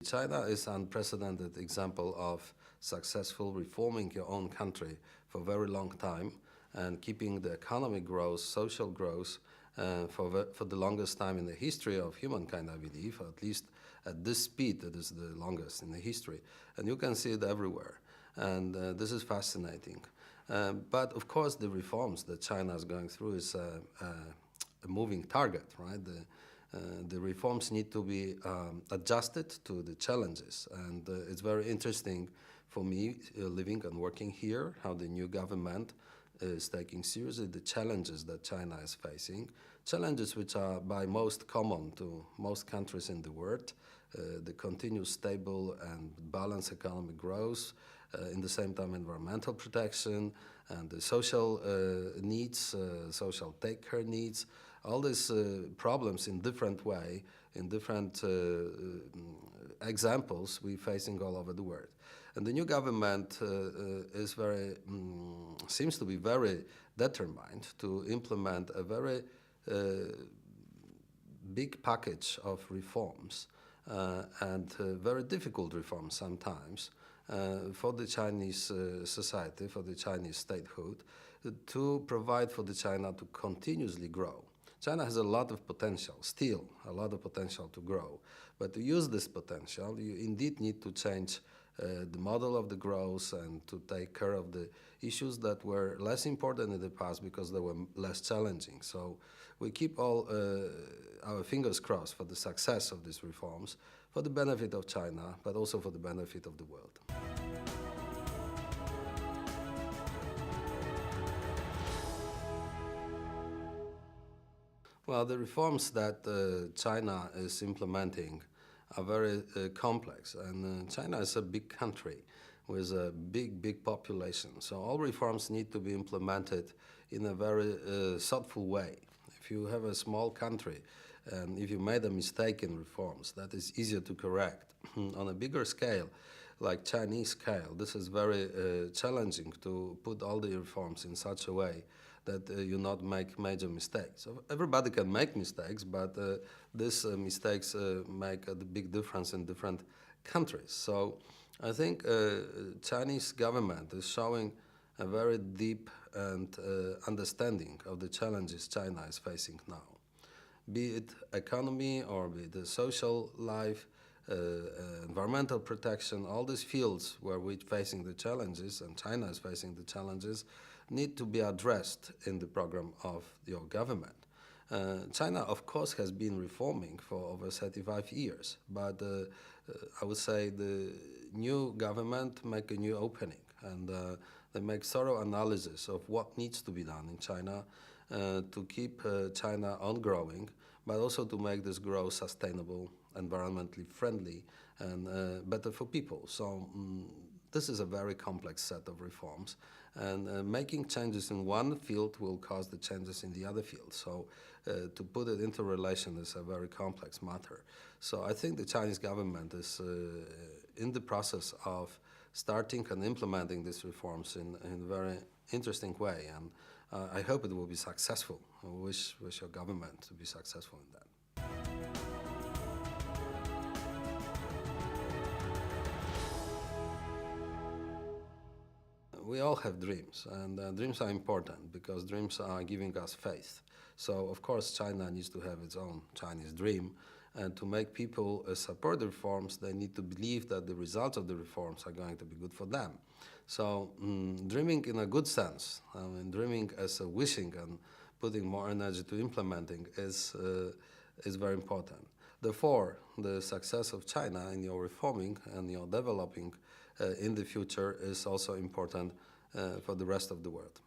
China is an unprecedented example of successful reforming your own country for a very long time and keeping the economic growth, social growth for the longest time in the history of humankind, I believe, at least at this speed, that is the longest in the history. And you can see it everywhere. And this is fascinating. But of course, the reforms that China is going through is a moving target, right? The reforms need to be adjusted to the challenges. And it's very interesting for me, living and working here, how the new government is taking seriously the challenges that China is facing, challenges which are by most common to most countries in the world, the continuous stable and balanced economic growth, in the same time environmental protection and the social needs, social take care needs, all these problems in different way, in different examples we're facing all over the world. And the new government is seems to be very determined to implement a very big package of reforms and very difficult reforms sometimes for the Chinese society, for the Chinese statehood, to provide for the China to continuously grow. China has a lot of potential, still a lot of potential to grow. But to use this potential, you indeed need to change the model of the growth and to take care of the issues that were less important in the past because they were less challenging. So we keep all our fingers crossed for the success of these reforms, for the benefit of China, but also for the benefit of the world. Well, the reforms that China is implementing are very complex, and China is a big country with a big population. So all reforms need to be implemented in a very thoughtful way. If you have a small country and if you made a mistake in reforms, that is easier to correct. On a bigger scale, like Chinese scale, this is very challenging to put all the reforms in such a way that you not make major mistakes. So everybody can make mistakes, but these mistakes make a big difference in different countries. So I think Chinese government is showing a very deep and understanding of the challenges China is facing now. Be it economy or be it the social life, environmental protection, all these fields where we're facing the challenges and China is facing the challenges need to be addressed in the program of your government. China, of course, has been reforming for over 35 years, but I would say the new government make a new opening and they make thorough analysis of what needs to be done in China to keep China on growing, but also to make this growth sustainable, environmentally friendly, and better for people. So this is a very complex set of reforms, and making changes in one field will cause the changes in the other field. So to put it into relation is a very complex matter. So I think the Chinese government is in the process of starting and implementing these reforms in a very interesting way, and I hope it will be successful. I wish your government to be successful in that. We all have dreams, and dreams are important because dreams are giving us faith. So, of course, China needs to have its own Chinese dream, and to make people support the reforms, they need to believe that the results of the reforms are going to be good for them. So, dreaming in a good sense, dreaming as a wishing and putting more energy to implementing is very important. Therefore, the success of China in your reforming and your developing in the future is also important for the rest of the world.